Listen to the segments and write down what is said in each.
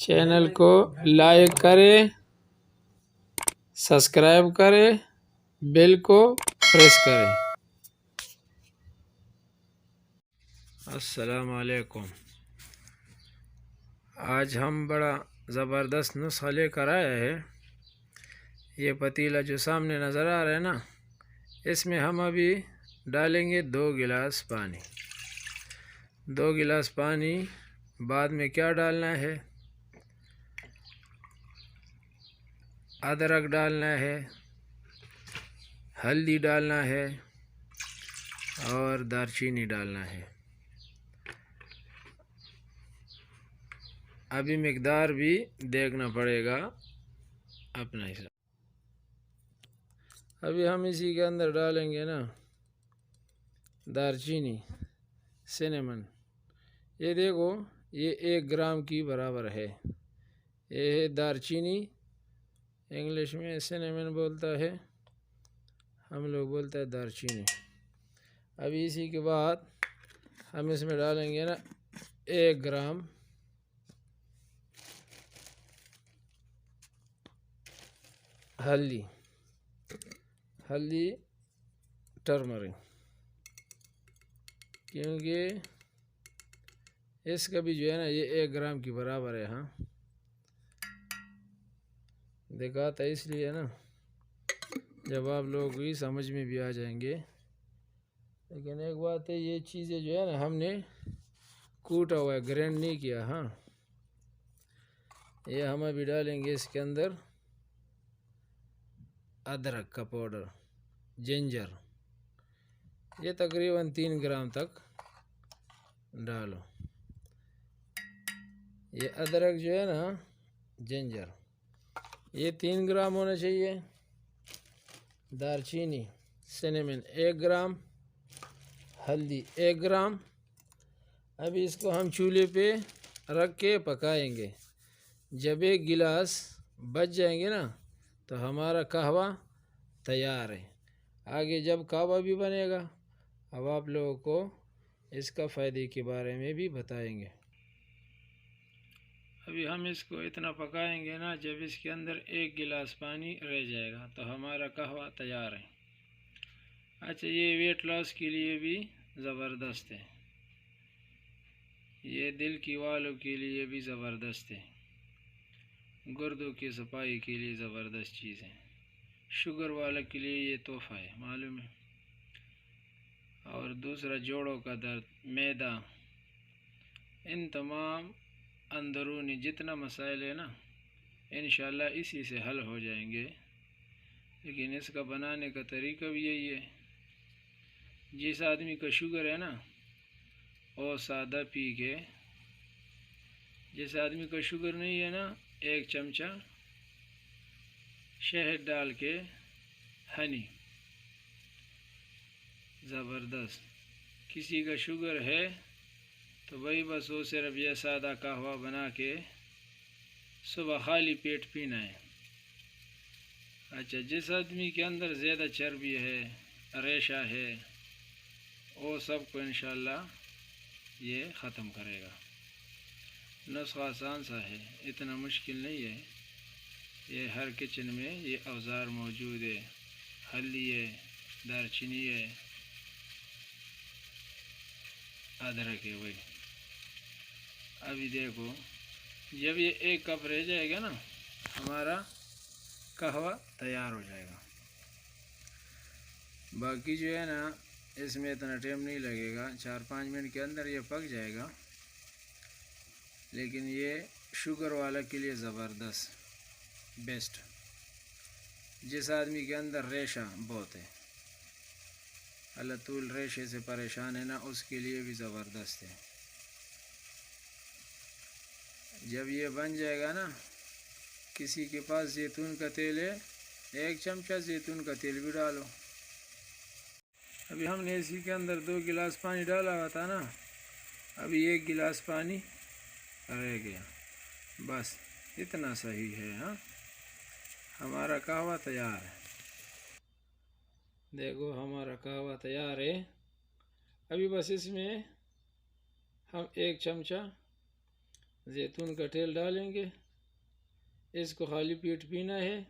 Channel کو like کریں، subscribe کریں، بیل کو پریس کریں۔ السلام علیکم۔ آج ہم بڑا زبردست نسخہ لے کر آئے ہیں۔ یہ پتیلا جو سامنے نظر آ رہا ہے نا، اس میں ہم ابھی ڈالیں گے 2 گلاس پانی۔ 2 گلاس پانی بعد میں کیا ڈالنا ہے؟ ادرک ڈالنا ہے، ہلدی ڈالنا ہے اور دارچینی ڈالنا ہے۔ ابھی مقدار بھی دیکھنا پڑے گا اپنا حساب۔ ابھی ہم اسی کے اندر ڈالیں گے نا دارچینی، سینیمن۔ یہ دیکھو، یہ 1 گرام کی برابر ہے۔ یہ ہے دارچینی، انگلش میں سینیمن بولتا ہے، ہم لوگ بولتے ہیں دارچینی۔ ابھی اسی کے بعد ہم اس میں ڈالیں گے نا 1 گرام ہلدی ٹرمرک، کیونکہ اس کا بھی جو ہے نا یہ 1 گرام کی برابر ہے۔ ہاں دکھاتا اس لیے نا جب آپ لوگوں کو ہی سمجھ میں بھی آ جائیں گے۔ لیکن ایک بات ہے، یہ چیزیں جو ہے نا ہم نے کوٹا ہوا ہے، گرینڈ نہیں کیا۔ ہاں یہ ہم ابھی ڈالیں گے اس کے اندر ادرک کا پاؤڈر، جنجر، یہ تقریباً 3 گرام تک ڈالو۔ یہ ادرک جو ہے نا، جنجر، یہ 3 گرام ہونا چاہیے۔ دارچینی، سینیمن 1 گرام، ہلدی 1 گرام۔ ابھی اس کو ہم چولہے پہ رکھ کے پکائیں گے۔ جب 1 گلاس بچ جائیں گے نا تو ہمارا قہوہ تیار ہے۔ آگے جب قہوہ بھی بنے گا، اب آپ لوگوں کو اس کا فائدے کے بارے میں بھی بتائیں گے۔ ابھی ہم اس کو اتنا پکائیں گے نا، جب اس کے اندر 1 گلاس پانی رہ جائے گا تو ہمارا قہوہ تیار ہے۔ اچھا، یہ ویٹ لاس کے لیے بھی زبردست ہے، یہ دل کی والوں کے لیے بھی زبردست ہے، گردوں کی صفائی کے لیے زبردست چیز ہے، شوگر والا کے لیے یہ تحفہ ہے، معلوم ہے۔ اور دوسرا جوڑوں کا درد، معدہ، ان تمام اندرونی جتنا مسائل ہے نا، انشاءاللہ اسی سے حل ہو جائیں گے۔ لیکن اس کا بنانے کا طریقہ بھی یہی ہے۔ جس آدمی کا شوگر ہے نا، وہ سادہ پی کے، جس آدمی کا شوگر نہیں ہے نا، 1 چمچہ شہد ڈال کے، ہنی، زبردست۔ کسی کا شوگر ہے تو وہی بس وہ صرف یہ سادہ قہوہ بنا کے صبح خالی پیٹ پینا ہے۔ اچھا، جس آدمی کے اندر زیادہ چربی ہے، ریشہ ہے، وہ سب کو انشاءاللہ یہ ختم کرے گا۔ نسخہ آسان سا ہے، اتنا مشکل نہیں ہے۔ یہ ہر کچن میں یہ اوزار موجود ہے، ہلدی ہے، دارچینی ہے، ادرک ہے، وہی۔ ابھی دیکھو، جب یہ 1 کپ رہ جائے گا نا، ہمارا قہوہ تیار ہو جائے گا۔ باقی جو ہے نا، اس میں اتنا ٹائم نہیں لگے گا، 4-5 منٹ کے اندر یہ پک جائے گا۔ لیکن یہ شوگر والا کے لیے زبردست، بیسٹ۔ جس آدمی کے اندر ریشہ بہت ہے، اللہ طول ریشے سے پریشان ہے نا، اس کے لیے بھی زبردست ہے۔ جب یہ بن جائے گا نا، کسی کے پاس زیتون کا تیل ہے، 1 چمچہ زیتون کا تیل بھی ڈالو۔ ابھی ہم نے اسی کے اندر 2 گلاس پانی ڈالا ہوا تھا نا، ابھی 1 گلاس پانی رہ گیا، بس اتنا صحیح ہے۔ ہاں ہمارا قہوہ تیار ہے۔ دیکھو ہمارا قہوہ تیار ہے۔ ابھی بس اس میں ہم 1 چمچہ زیتون کا تیل ڈالیں گے. اس کو خالی پیٹ پینا ہے.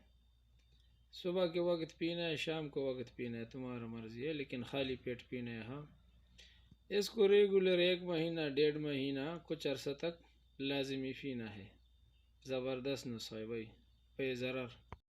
صبح کے وقت پینا ہے، شام کو وقت پینا ہے، تمہارا مرضی ہے، لیکن خالی پیٹ پینا ہے. ہاں، اس کو ریگولر 1 مہینہ 1.5 مہینہ کچھ عرصہ تک لازمی پینا ہے. زبردست نسخہ ہے بھائی، بے ضرر.